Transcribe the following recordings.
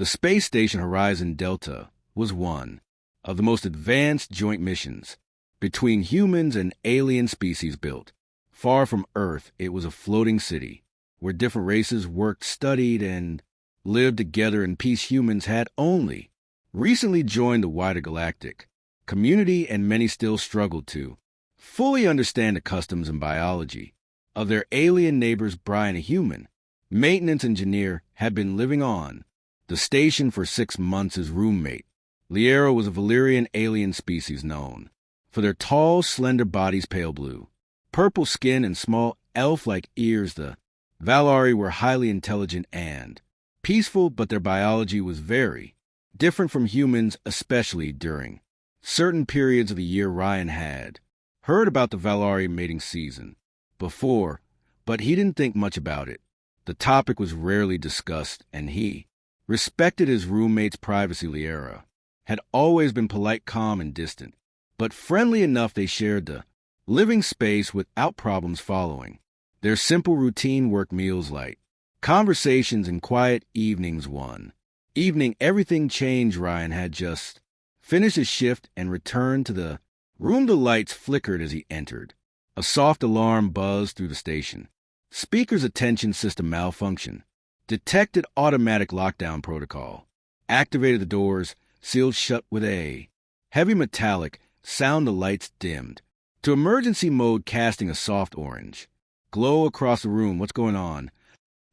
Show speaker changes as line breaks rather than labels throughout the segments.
The space station Horizon Delta was one of the most advanced joint missions between humans and alien species built. Far from Earth, it was a floating city where different races worked, studied, and lived together in peace. Humans had only recently joined the wider galactic community, and many still struggled to fully understand the customs and biology of their alien neighbors. Brian, a human maintenance engineer, had been living on the station for 6 months. His roommate, Liera, was a Valyrian alien species known for their tall, slender bodies, pale blue, purple skin, and small elf-like ears. The Valari were highly intelligent and peaceful, but their biology was very different from humans, especially during certain periods of the year. Ryan had heard about the Valari mating season before, but he didn't think much about it. The topic was rarely discussed, and he respected his roommate's privacy. Liera had always been polite, calm, and distant, but friendly enough. They shared the living space without problems following their simple routine: work, meals, light conversations, and quiet evenings. One evening, everything changed. Ryan had just finished his shift and returned to the room. The lights flickered as he entered. A soft alarm buzzed through the station. Speaker's attention system malfunction. Detected automatic lockdown protocol. Activated. The doors sealed shut with a heavy metallic sound. The lights dimmed to emergency mode, casting a soft orange glow across the room. What's going on?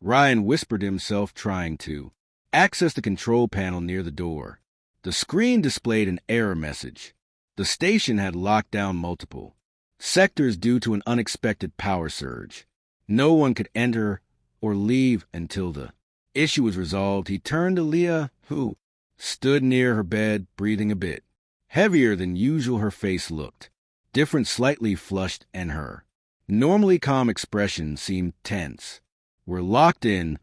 Ryan whispered to himself, trying to access the control panel near the door. The screen displayed an error message. The station had locked down multiple sectors due to an unexpected power surge. No one could enter or leave until the issue was resolved. He turned to Leah, who stood near her bed, breathing a bit heavier than usual. Her face looked different, slightly flushed, and her normally calm expression seemed tense. "We're locked in,"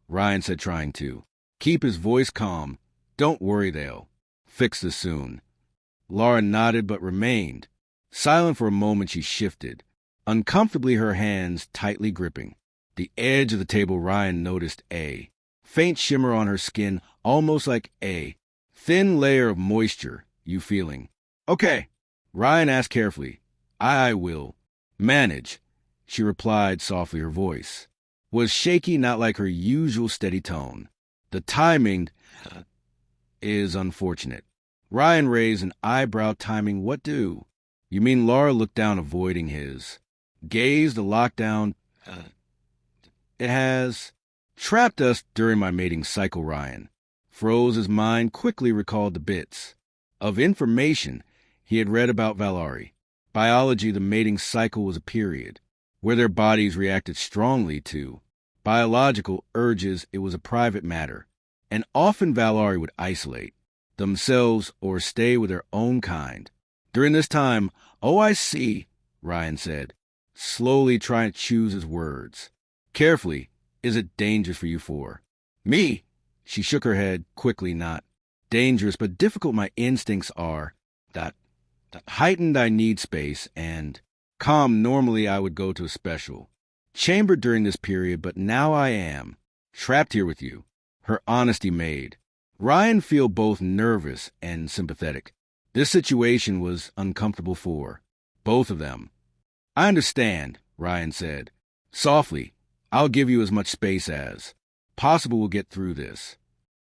Ryan said, trying to keep his voice calm. "Don't worry, they'll fix this soon." Laura nodded but remained silent for a moment. She shifted uncomfortably, her hands tightly gripping the edge of the table. Ryan noticed a faint shimmer on her skin, almost like a thin layer of moisture. "You feeling okay?" Ryan asked carefully. I will manage," she replied softly. Her voice was shaky, not like her usual steady tone. "The timing is unfortunate." Ryan raised an eyebrow. "Timing? What do you mean?" Laura looked down, avoiding his gaze. "The lockdown, it has trapped us during my mating cycle." Ryan froze. His mind quickly recalled the bits of information he had read about Valari biology. The mating cycle was a period where their bodies reacted strongly to biological urges. It was a private matter, and often Valari would isolate themselves or stay with their own kind during this time. "Oh, I see," Ryan said, slowly trying to choose his words carefully. "Is it dangerous for you?" "For me?" She shook her head quickly. "Not dangerous, but difficult. My instincts are that heightened. I need space and calm. Normally, I would go to a special chamber during this period, but now I am trapped here with you." Her honesty made Ryan feel both nervous and sympathetic. This situation was uncomfortable for both of them. "I understand," Ryan said softly. "I'll give you as much space as possible. We'll get through this."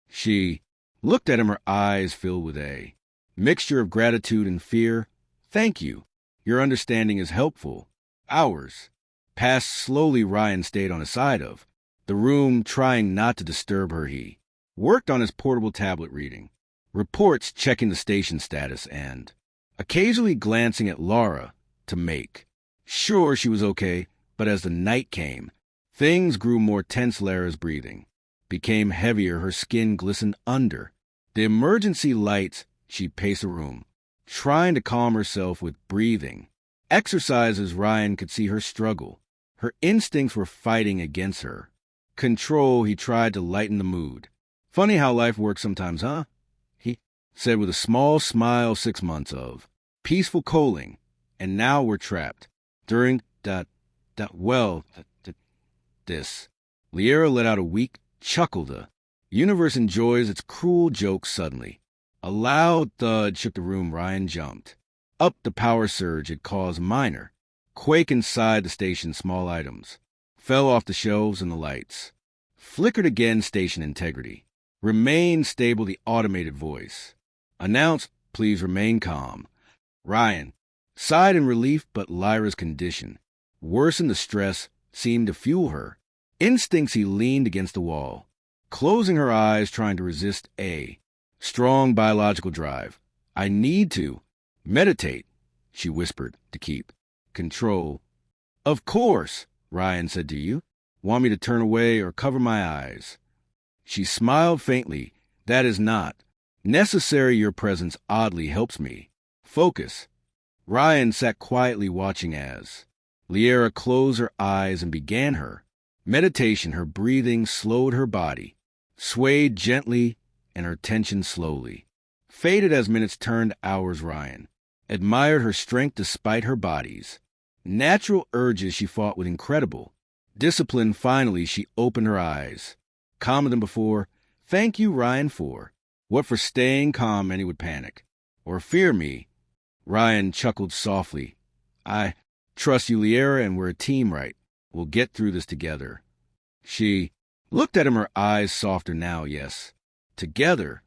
She looked at him, her eyes filled with a mixture of gratitude and fear. "Thank you. Your understanding is helpful." Hours passed slowly. Ryan stayed on his side of the room, trying not to disturb her. He worked on his portable tablet, reading reports, checking the station status, and occasionally glancing at Laura to make sure she was okay. But as the night came, things grew more tense. Lara's breathing became heavier. Her skin glistened under the emergency lights. She paced the room, trying to calm herself with breathing exercises. Ryan could see her struggle. Her instincts were fighting against her control. He tried to lighten the mood. "Funny how life works sometimes, huh?" he said with a small smile. 6 months of peaceful coaling, and now we're trapped during this. Liera let out a weak chuckle. The Universe enjoys its cruel joke suddenly. A loud thud shook the room. Ryan jumped. Up the power surge had caused minor. Quake inside the station. Small items fell off the shelves and the lights flickered again. Station integrity. Remain stable. The automated voice announced, please remain calm. Ryan sighed in relief, but Lyra's condition worsened. The stress seemed to fuel her instincts. He leaned against the wall, closing her eyes, trying to resist a strong biological drive. I need to meditate, she whispered, to keep control. Of course, Ryan said. Do you want me to turn away or cover my eyes? She smiled faintly. That is not necessary. Your presence oddly helps me focus. Ryan sat quietly watching as Liera closed her eyes and began her meditation. Her breathing slowed, her body swayed gently, and her tension slowly faded as minutes turned hours. Ryan admired her strength despite her body's natural urges. She fought with incredible discipline. Finally, she opened her eyes, calmer than before. Thank you, Ryan, for what? For staying calm. Many would panic or fear me. Ryan chuckled softly. I trust you, Liera, and we're a team, right? We'll get through this together. She looked at him, her eyes softer now. Yes, together.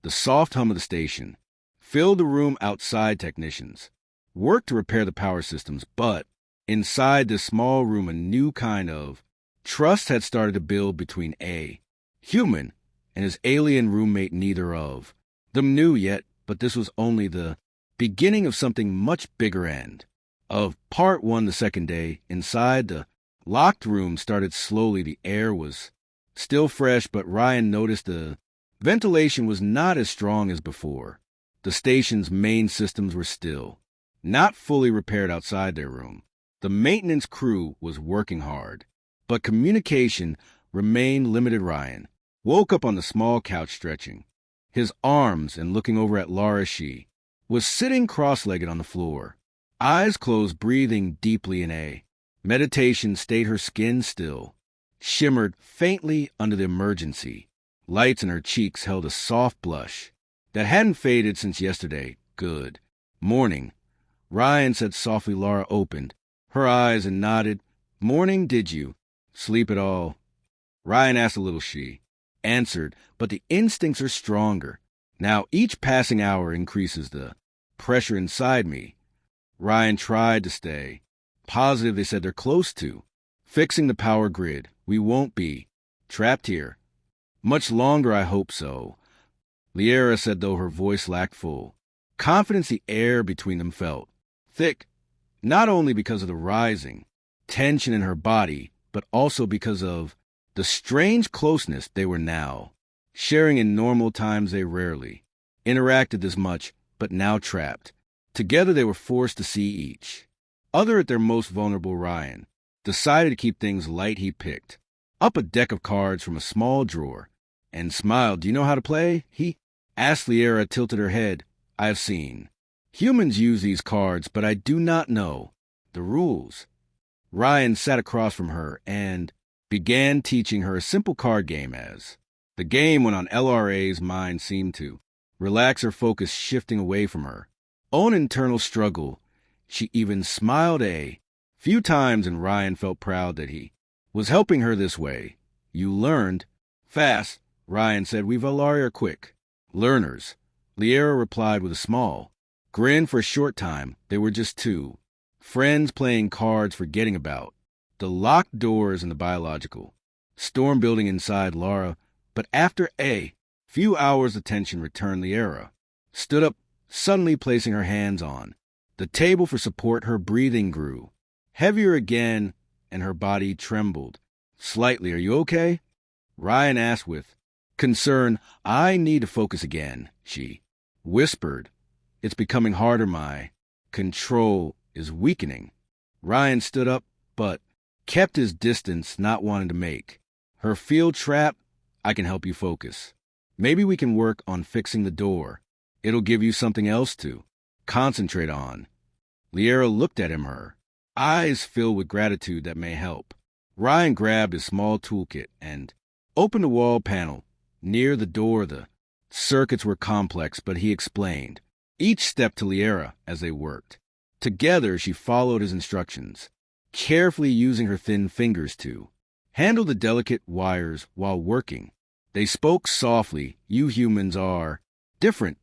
The soft hum of the station filled the room. Outside, technicians worked to repair the power systems, but inside this small room, a new kind of trust had started to build between a human and his alien roommate. Neither of them knew yet, but this was only the beginning of something much bigger. End of part one. The second day inside the locked room started slowly. The air was still fresh, but Ryan noticed the ventilation was not as strong as before. The station's main systems were still not fully repaired. Outside their room, the maintenance crew was working hard, but communication remained limited. Ryan woke up on the small couch, stretching his arms and looking over at Lara. She was sitting cross-legged on the floor, eyes closed, breathing deeply in a meditation state. Her skin still shimmered faintly under the emergency lights, and her cheeks held a soft blush that hadn't faded since yesterday. Good morning, Ryan said softly. Lara opened her eyes and nodded. Morning. Did you sleep at all? Ryan asked a little. She answered, but the instincts are stronger now. Each passing hour increases the pressure inside me. Ryan tried to stay positive. They said they're close to fixing the power grid. We won't be trapped here much longer. I hope so, Liera said, though her voice lacked full confidence. The air between them felt thick, not only because of the rising tension in her body, but also because of the strange closeness they were now sharing. In normal times, they rarely interacted this much, but now trapped together, they were forced to see each other at their most vulnerable. Ryan decided to keep things light. He picked up a deck of cards from a small drawer and smiled. Do you know how to play? He asked. Liera tilted her head. I have seen humans use these cards, but I do not know the rules. Ryan sat across from her and began teaching her a simple card game. As the game went on, LRA's mind seemed to relax, her focus shifting away from her own internal struggle. She even smiled a few times, and Ryan felt proud that he was helping her this way. You learned fast, Ryan said. We Valari are quick learners, Liera replied with a small grin. For a short time, they were just two friends playing cards, forgetting about the locked doors and the biological storm building inside Lara. But after a few hours, the tension returned. Liera stood up, suddenly placing her hands on the table for support. Her breathing grew heavier again, and her body trembled slightly. Are you okay? Ryan asked with concern. I need to focus again, she whispered. It's becoming harder. My control is weakening. Ryan stood up, but kept his distance, not wanting to make her feel trapped. I can help you focus. Maybe we can work on fixing the door. It'll give you something else to concentrate on. Liera looked at him, her eyes filled with gratitude. That may help. Ryan grabbed his small toolkit and opened a wall panel Near the door, the circuits were complex, but he explained each step to Liera as they worked. Together, she followed his instructions, carefully using her thin fingers to handle the delicate wires while working. They spoke softly. You humans are different.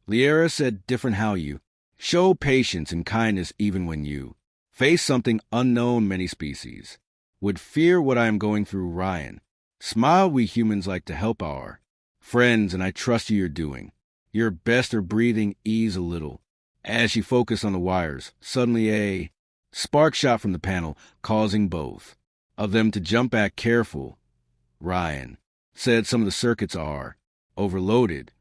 Liera said, different how you show patience and kindness even when you face something unknown. Many species would fear what I am going through. Ryan smiled. We humans like to help our friends, and I trust you're doing your best. Her breathing eased a little as she focused on the wires. Suddenly a spark shot from the panel, causing both of them to jump back. Careful, Ryan said. Some of the circuits are overloaded.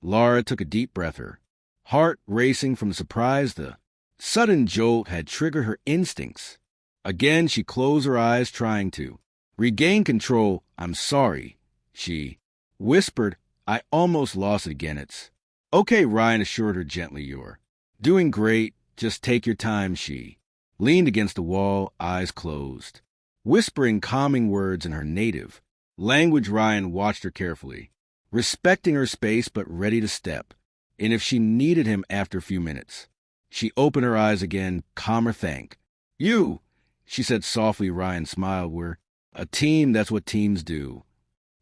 Lara took a deep breath, her heart racing from the surprise. The sudden jolt had triggered her instincts. Again, she closed her eyes, trying to regain control. I'm sorry, she whispered. I almost lost it again. It's okay, Ryan assured her gently. You're doing great. Just take your time. She leaned against the wall, eyes closed, whispering calming words in her native language. Ryan watched her carefully, respecting her space but ready to step in if she needed him. After a few minutes, she opened her eyes again, calmer. Thank you, she said softly. Ryan smiled. We're a team. That's what teams do.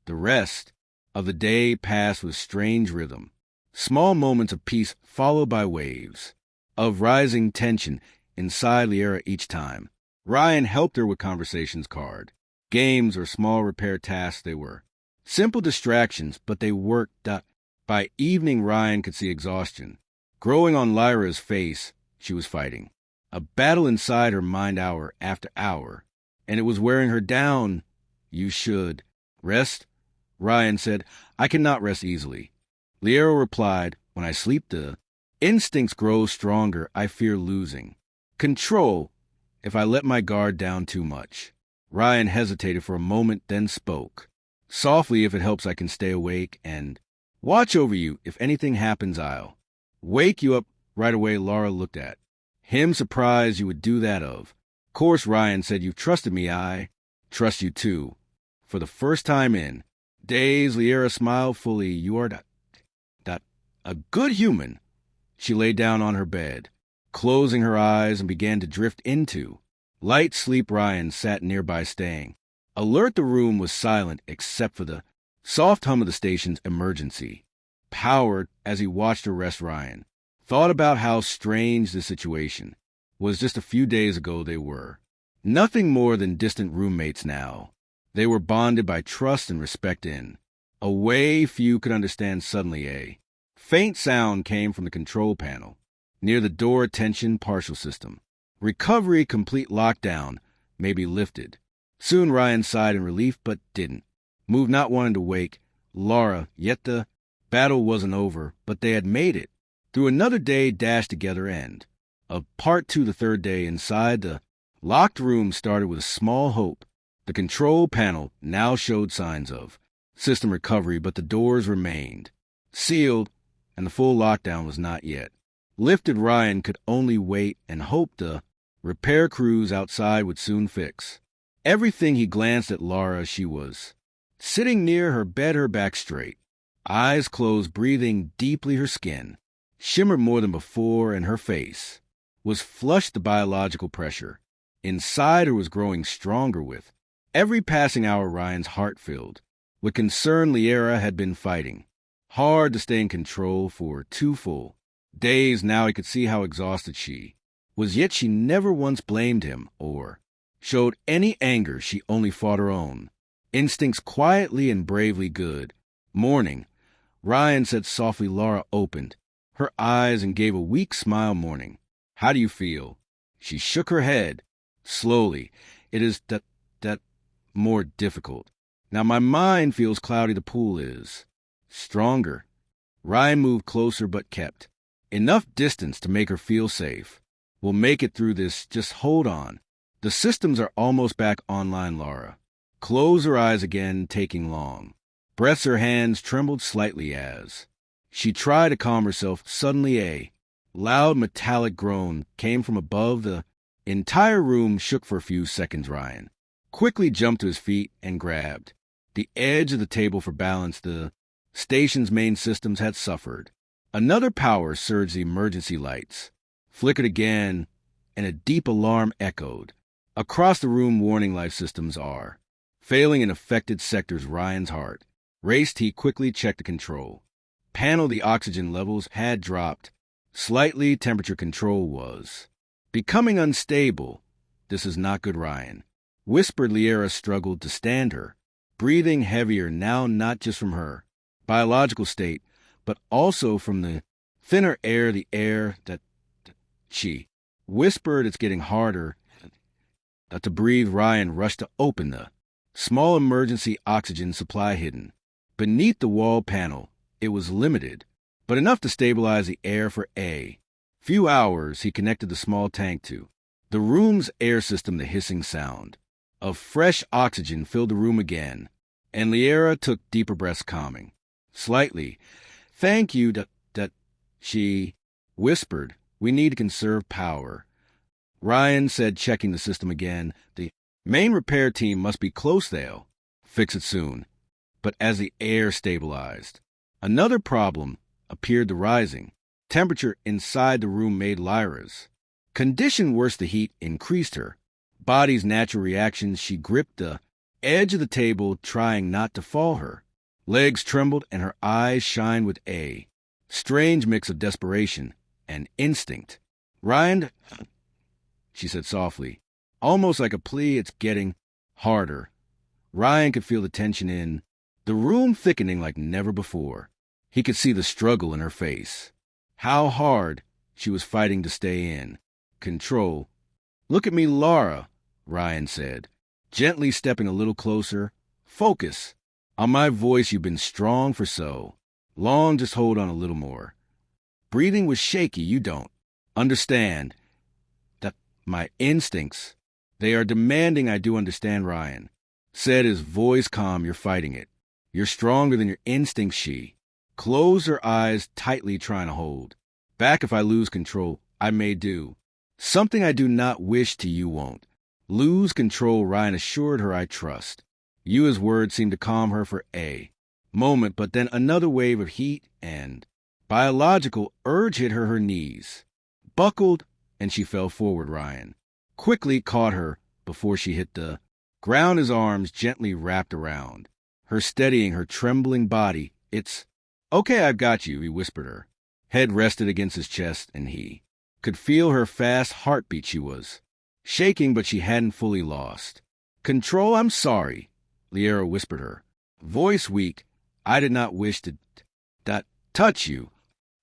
The rest of the day passed with strange rhythm. Small moments of peace followed by waves of rising tension inside Liera each time Ryan helped her with conversations, card games, or small repair tasks. They were simple distractions, but they worked. By evening, Ryan could see exhaustion growing on Lyra's face. She was fighting a battle inside her mind hour after hour, and it was wearing her down. You should rest, Ryan said. I cannot rest easily, Liera replied. When I sleep, the instincts grow stronger. I fear losing control if I let my guard down too much. Ryan hesitated for a moment, then spoke softly. If it helps, I can stay awake and watch over you. If anything happens, I'll wake you up right away. Lara looked at him, surprised. You would do that? Of course, Ryan said. You've trusted me. I trust you too. For the first time in days, Liera smiled fully. You are a good human. She lay down on her bed, closing her eyes, and began to drift into light sleep. Ryan sat nearby, staying alert. The room was silent except for the soft hum of the station's emergency powered. As he watched her rest, Ryan thought about how strange the situation was. Just a few days ago, they were nothing more than distant roommates. Now they were bonded by trust and respect in a way few could understand. Suddenly, a faint sound came from the control panel near the door. Attention, partial system recovery complete. Lockdown may be lifted soon. Ryan sighed in relief but didn't move, not wanting to wake Lara. Yet the battle wasn't over, but they had made it through another day dashed together. End of part 2. The third day inside the locked room started with a small hope. The control panel now showed signs of system recovery, but the doors remained sealed, and the full lockdown was not yet lifted. Ryan could only wait and hope the repair crews outside would soon fix everything. He glanced at Lara. She was sitting near her bed, her back straight, eyes closed, breathing deeply. Her skin shimmered more than before, and her face was flushed. The biological pressure inside her was growing stronger with every passing hour. Ryan's heart filled with concern. Liera had been fighting hard to stay in control for 2 full days. Now he could see how exhausted she was, yet she never once blamed him or showed any anger. She only fought her own instincts quietly and bravely. Good morning, Ryan said softly. Lara opened her eyes and gave a weak smile. Morning. How do you feel? She shook her head slowly. It is that more difficult. Now my mind feels cloudy. The pool is stronger. Ryan moved closer but kept enough distance to make her feel safe. We'll make it through this. Just hold on. The systems are almost back online. Lara closed her eyes again, taking long breaths. Her hands trembled slightly as she tried to calm herself. Suddenly a loud metallic groan came from above. The entire room shook for a few seconds. Ryan quickly jumped to his feet and grabbed The edge of the table for balance, the station's main systems had suffered. Another power surged the emergency lights, flickered again, and a deep alarm echoed. Across the room, warning life systems are failing in affected sectors. Ryan's heart raced. He quickly checked the control panel. The oxygen levels had dropped slightly. Temperature control was becoming unstable. This is not good, Ryan whispered. Liera struggled to stand her, breathing heavier now, not just from her biological state, but also from the thinner air, the air that she whispered. It's getting harder to breathe. Ryan rushed to open the small emergency oxygen supply hidden beneath the wall panel. It was limited, but enough to stabilize the air for a few hours. He connected the small tank to the room's air system. The hissing sound of fresh oxygen filled the room again, and Liera took deeper breaths, calming slightly. Thank you, that she whispered. We need to conserve power, Ryan said, checking the system again. The main repair team must be close. They'll fix it soon. But as the air stabilized, another problem appeared. The rising temperature inside the room made Lyra's condition worse. The heat increased her body's natural reactions. She gripped the edge of the table, trying not to fall. Her legs trembled, and her eyes shined with a strange mix of desperation and instinct. Ryan, she said softly, almost like a plea. It's getting harder. Ryan could feel the tension in the room thickening like never before. He could see the struggle in her face. How hard she was fighting to stay in control. Look at me, Laura, Ryan said, gently stepping a little closer. Focus on my voice. You've been strong for so long. Just hold on a little more. Breathing was shaky. You don't understand that my instincts, they are demanding. I do understand, Ryan said, his voice calm. You're fighting it. You're stronger than your instincts. She closed her eyes tightly, trying to hold back. If I lose control, I may do something I do not wish to. You won't lose control, Ryan assured her. I trust you. His words seemed to calm her for a moment, but then another wave of heat and biological urge hit her. Her knees buckled, and she fell forward. Ryan quickly caught her before she hit the ground. His arms gently wrapped around her, steadying her trembling body. It's okay, I've got you, he whispered. Her head rested against his chest, and he could feel her fast heartbeat. She was shaking, but she hadn't fully lost control. I'm sorry, Liera whispered, her voice weak. I did not wish to touch you.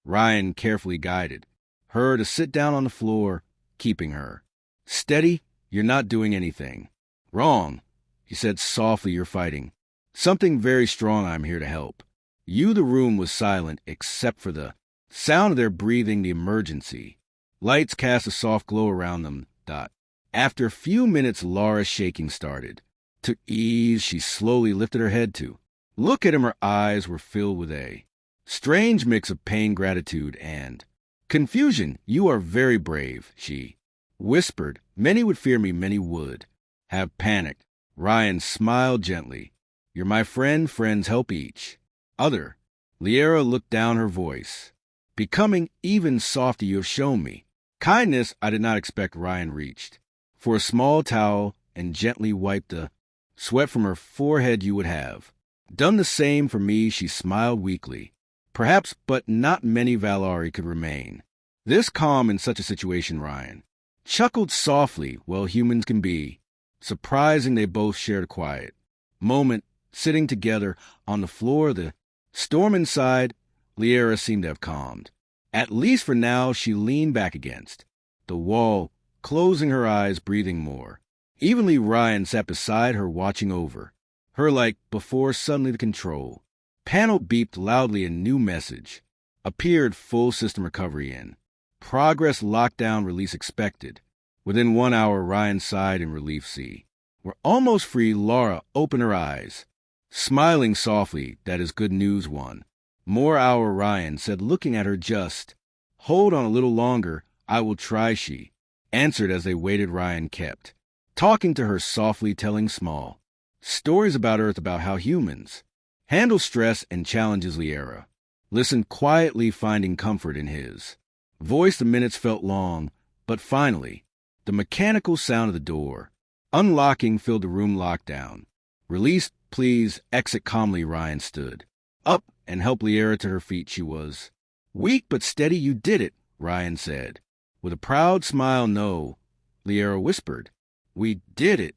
Ryan carefully guided her to sit down on the floor, keeping her steady. You're not doing anything wrong, he said softly. You're fighting something very strong. I'm here to help you. The room was silent except for the sound of their breathing. The emergency lights cast a soft glow around them. After a few minutes, Laura's shaking started to ease. She slowly lifted her head to look at him. Her eyes were filled with a strange mix of pain, gratitude, and confusion. You are very brave, she whispered. Many would fear me, many would have panicked. Ryan smiled gently. You're my friend. Friends help each other. Liera looked down, her voice becoming even softer. You have shown me kindness I did not expect. Ryan reached for a small towel and gently wiped the sweat from her forehead. You would have done the same for me. She smiled weakly. Perhaps, but not many Valari could remain this calm in such a situation. Ryan chuckled softly. Well, humans can be surprising. They both shared a quiet moment, sitting together on the floor. The storm inside Liera seemed to have calmed, at least for now. She leaned back against the wall, closing her eyes, breathing more evenly. Ryan sat beside her, watching over her like before. Suddenly the control panel beeped loudly. A new message appeared. Full system recovery in progress. Lockdown release expected within 1 hour. Ryan sighed in relief. See, we're almost free. Laura opened her eyes, smiling softly. That is good news. 1 more hour, Ryan said, looking at her. Just hold on a little longer. I will try, she answered as they waited. Ryan kept talking to her softly, telling small Stories about Earth about how humans handle stress and challenges. Liera listened quietly, finding comfort in his voice. The minutes felt long, but finally, the mechanical sound of the door unlocking filled the room. Lockdown. Release, please. Exit calmly. Ryan stood up and helped Liera to her feet. She was weak but steady. You did it, Ryan said. With a proud smile. No, Liera whispered. We did it.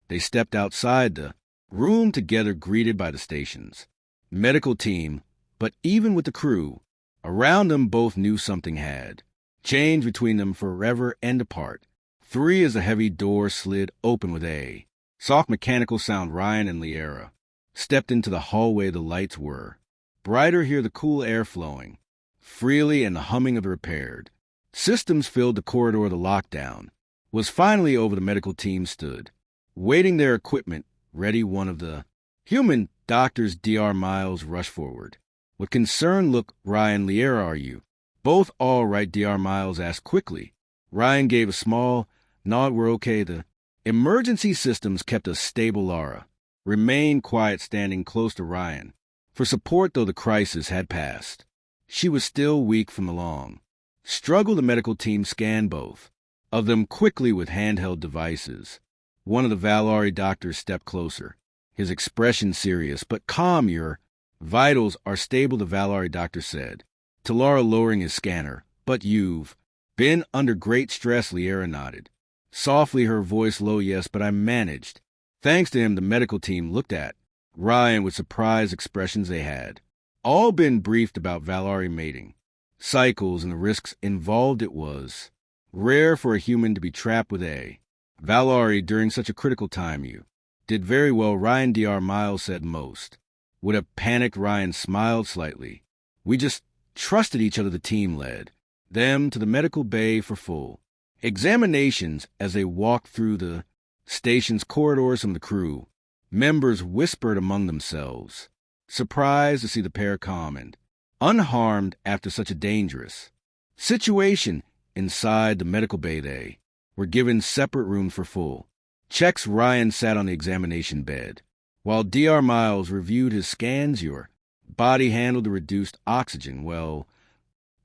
They stepped outside the room together, greeted by the station's medical team, but even with the crew around them, both knew something had changed between them forever and apart. 3 as the heavy door slid open with a soft mechanical sound. Ryan and Liera stepped into the hallway. The lights were brighter here, the cool air flowing freely, and the humming of the repaired systems filled the corridor. The lockdown was finally over. The medical team stood, waiting, their equipment ready. One of the human doctors, Dr. Miles, rushed forward. With concerned look, Ryan, Liera, are you both all right? Dr. Miles asked quickly. Ryan gave a small nod. We're okay. The emergency systems kept us stable. Lara remained quiet, standing close to Ryan for support, though the crisis had passed. She was still weak from the long struggle. The medical team scanned both of them quickly with handheld devices. One of the Valari doctors stepped closer, his expression serious but calm. Your vitals are stable, the Valari doctor said to Lara, lowering his scanner. But you've been under great stress. Liera nodded softly, her voice low. Yes, but I managed. Thanks to him. The medical team looked at Ryan with surprised expressions. They had all been briefed about Valari mating cycles and the risks involved. It was rare for a human to be trapped with a Valari during such a critical time. You did very well, Ryan. Dr. Miles said. Most would have panicked. Ryan smiled slightly. We just trusted each other. The team led them to the medical bay for full examinations. As they walked through the station's corridors, from the crew members whispered among themselves, surprised to see the pair calm and unharmed after such a dangerous situation. Inside the medical bay, they were given separate rooms for full checks. Ryan sat on the examination bed while Dr. Miles reviewed his scans. Your body handled the reduced oxygen well,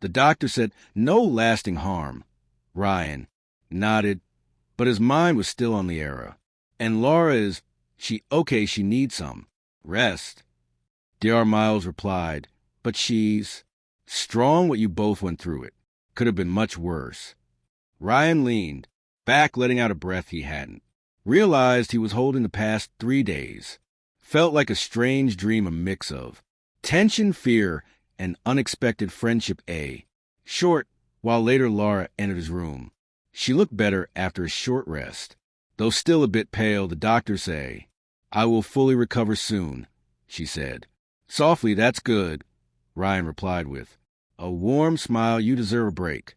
the doctor said. No lasting harm. Ryan nodded, but his mind was still on Liera. And Lara, is she okay? She needs some rest, Dr. Miles replied. But she's strong. What you both went through, it could have been much worse. Ryan leaned back, letting out a breath he hadn't realized he was holding the past 3 days. Felt like a strange dream, a mix of tension, fear, and unexpected friendship. A short while later, Lara entered his room. She looked better after a short rest, though still a bit pale. The doctor say, I will fully recover soon, she said softly. That's good, Ryan replied with a warm smile. You deserve a break.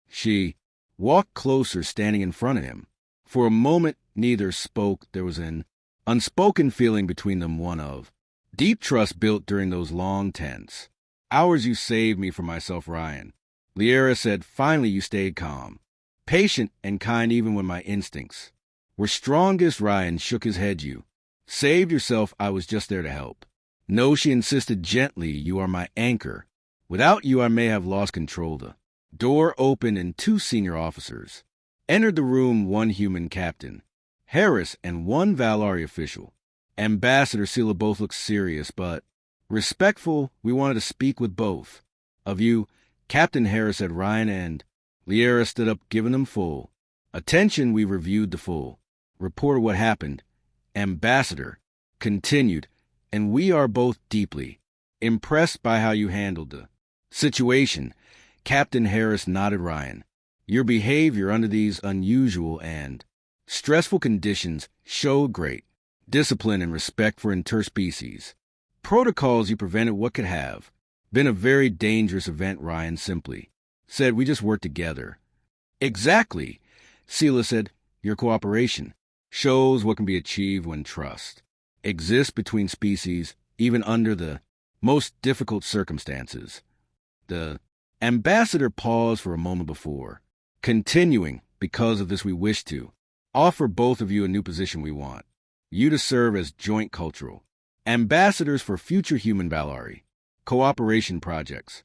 She walked closer, standing in front of him. For a moment, neither spoke. There was an unspoken feeling between them, one of deep trust built during those long, tense hours. You saved me from myself, Ryan, Liera said. Finally, you stayed calm, patient, and kind even when my instincts were strongest. Ryan shook his head. You saved yourself. I was just there to help. No, she insisted gently. You are my anchor. Without you, I may have lost control. The door opened and 2 senior officers entered the room, one human, Captain Harris, and one Valari official, Ambassador Sela. Both looked serious but respectful. We wanted to speak with both of you, Captain Harris said. Ryan and Liera stood up, giving them full attention. We reviewed the full report of what happened, Ambassador continued, and we are both deeply impressed by how you handled the situation. Captain Harris nodded. Ryan, your behavior under these unusual and stressful conditions showed great discipline and respect for interspecies protocols. You prevented what could have been a very dangerous event. Ryan simply said, we just worked together. Exactly, Sela said. Your cooperation shows what can be achieved when trust exists between species, even under the most difficult circumstances. The ambassador paused for a moment before continuing. Because of this, we wish to offer both of you a new position we want You to serve as joint cultural ambassadors for future human Valari cooperation projects.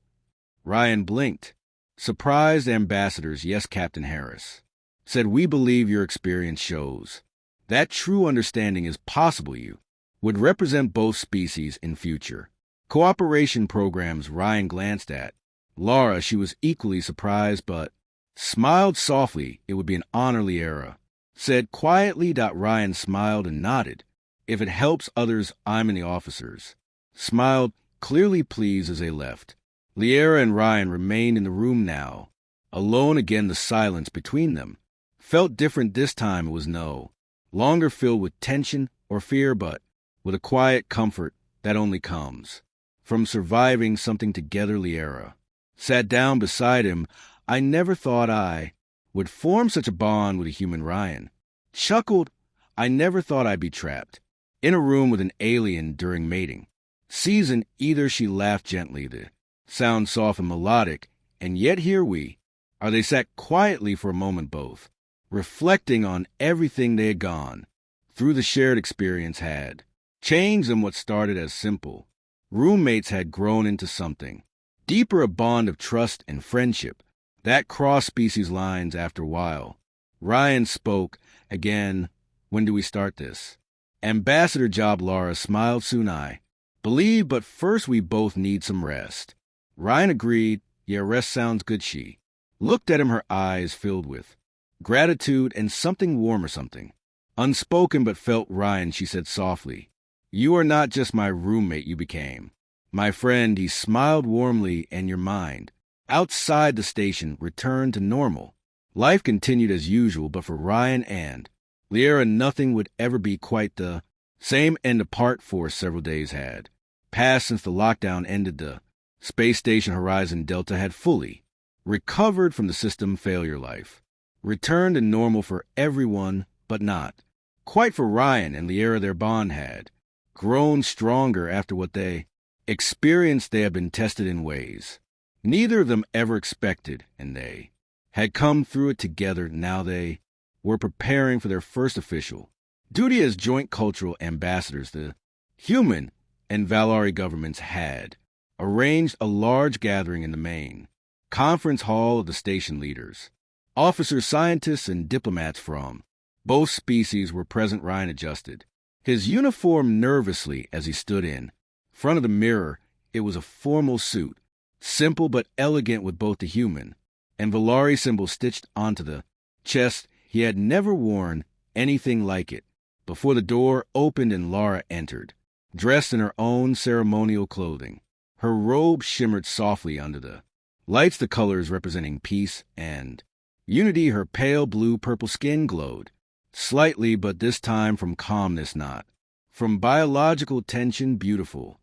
Ryan blinked. Surprised ambassadors, yes, Captain Harris. Said, we believe your experience shows that true understanding is possible. You would represent both species in future cooperation programs. Ryan glanced at Laura. She was equally surprised, but smiled softly. It would be an honor, Liera said quietly. Ryan smiled and nodded. If it helps others, I'm in the officers. Smiled, clearly pleased as they left. Liera and Ryan remained in the room now. Alone again, the silence between them felt different this time. It was no longer filled with tension or fear, but with a quiet comfort that only comes from surviving something together. Liera sat down beside him. I never thought I would form such a bond with a human. Ryan chuckled. I never thought I'd be trapped in a room with an alien during mating season either. She laughed gently, the sound soft and melodic, and yet here we are. They sat quietly for a moment, both reflecting on everything they had gone through. The shared experience had changed them. What started as simple roommates had grown into something deeper, a bond of trust and friendship that crossed species lines. After a while, Ryan spoke again. When do we start this ambassador job? Laura smiled. Soon, I believe, but first we both need some rest. Ryan agreed. Yeah, rest sounds good. She looked at him, her eyes filled with gratitude and something warmer, something unspoken but felt. Ryan, she said softly, you are not just my roommate, you became my friend. He smiled warmly, and your mind outside the station returned to normal. Life continued as usual, but for Ryan and Liera, nothing would ever be quite the same, and apart for several days had passed since the lockdown ended. The space station Horizon Delta had fully recovered from the system failure. Life returned to normal for everyone, but not quite for Ryan and Liera. Their bond had grown stronger after what they experienced. They had been tested in ways neither of them ever expected, and they had come through it together. Now they were preparing for their first official duty as joint cultural ambassadors. The human and Valari governments had arranged a large gathering in the main conference hall of the station. Leaders, officers, scientists, and diplomats from both species were present. Ryan adjusted his uniform nervously as he stood in front of the mirror. It was a formal suit, simple but elegant, with both the human and Valari symbol stitched onto the chest. He had never worn anything like it before. The door opened and Laura entered, dressed in her own ceremonial clothing. Her robe shimmered softly under the lights, the colors representing peace and unity. Her pale blue-purple skin glowed slightly, but this time from calmness, not from biological tension. Beautiful,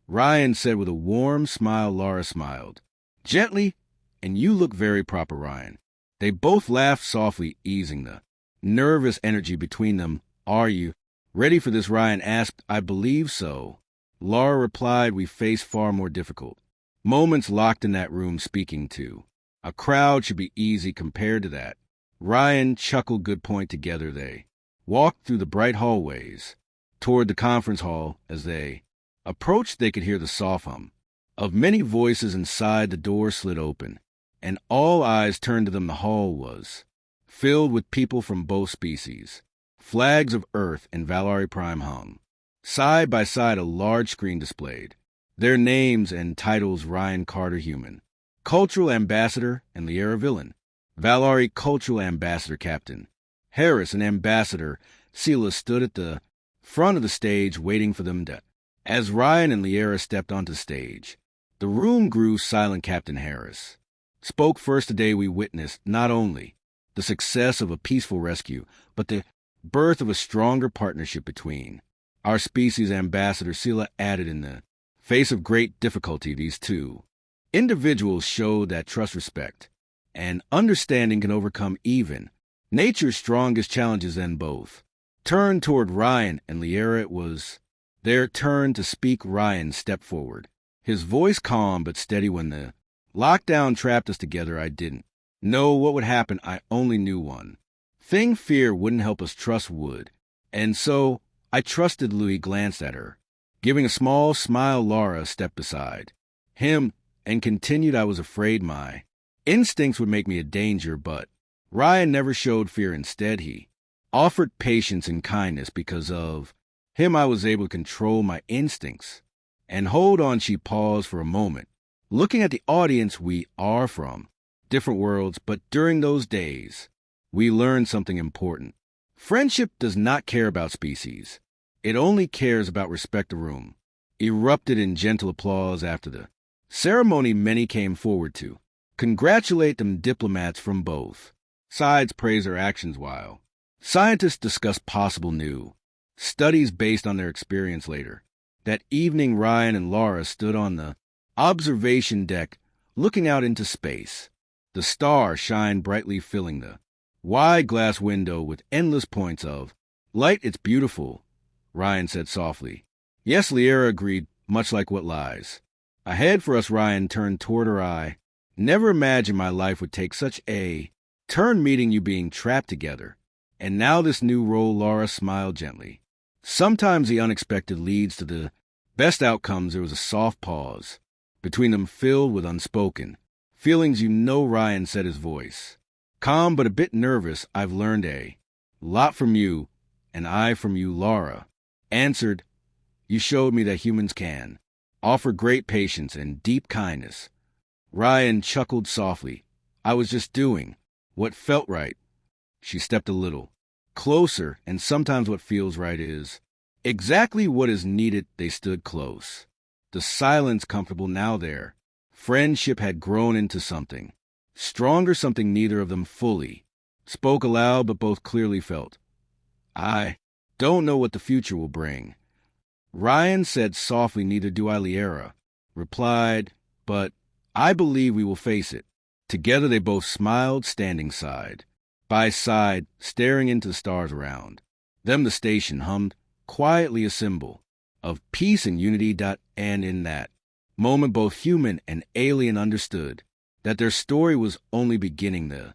Ryan said with a warm smile. Laura smiled gently. And you look very proper, Ryan. They both laughed softly, easing the nervous energy between them. Are you ready for this? Ryan asked. I believe so, Laura replied. We face far more difficult moments locked in that room. Speaking to a crowd should be easy compared to that. Ryan chuckled. Good point. Together they walked through the bright hallways toward the conference hall. As they approached, they could hear the soft hum of many voices inside. The door slid open, and all eyes turned to them. The hall was filled with people from both species. Flags of Earth and Valari Prime hung side by side. A large screen displayed their names and titles. Ryan Carter, Human Cultural Ambassador, and Liera Villain, Valari Cultural Ambassador. Captain Harris and Ambassador Sela stood at the front of the stage waiting for them. As Ryan and Liera stepped onto the stage, the room grew silent. Captain Harris spoke first. Today we witnessed not only the success of a peaceful rescue, but the birth of a stronger partnership between our species. Ambassador Sela added, in the face of great difficulty, these two individuals showed that trust, respect, and understanding can overcome even nature's strongest challenges. Then both turned toward Ryan and Liera. It was their turn to speak. Ryan stepped forward, his voice calm but steady. When the lockdown trapped us together, I didn't know what would happen. I only knew one thing: fear wouldn't help us, trust would. And so I trusted Louis glanced at her. Giving a small smile, Laura stepped beside him and continued. I was afraid my instincts would make me a danger, but Ryan never showed fear. Instead, he offered patience and kindness. Because of him, I was able to control my instincts. And hold on, she paused for a moment, looking at the audience. We are from different worlds, but during those days, we learned something important. Friendship does not care about species. It only cares about respect. The room erupted in gentle applause. After the ceremony, many came forward to congratulate them. Diplomats from both sides praised their actions, while scientists discussed possible new studies based on their experience. Later that evening, Ryan and Laura stood on the observation deck, looking out into space. The stars shined brightly, filling the wide glass window with endless points of light. It's beautiful, Ryan said softly. Yes, Liera agreed, much like what lies ahead for us. Ryan turned toward her. I never imagined my life would take such a turn, meeting you, being trapped together. And now this new role. Laura smiled gently. Sometimes the unexpected leads to the best outcomes. There was a soft pause between them, filled with unspoken feelings. Ryan said, his voice calm but a bit nervous. I've learned a lot from you, and I from you. Laura answered. You showed me that humans can offer great patience and deep kindness. Ryan chuckled softly. I was just doing what felt right. She stepped a little closer, and sometimes what feels right is exactly what is needed. They stood close, the silence comfortable now. Their friendship had grown into something stronger, something neither of them fully spoke aloud, but both clearly felt. I don't know what the future will bring, Ryan said softly. Neither do I, Liera replied, but I believe we will face it together. They both smiled, standing side by side, staring into the stars around them. The station hummed quietly, a symbol of peace and unity. And in that moment, both human and alien understood that their story was only beginning. The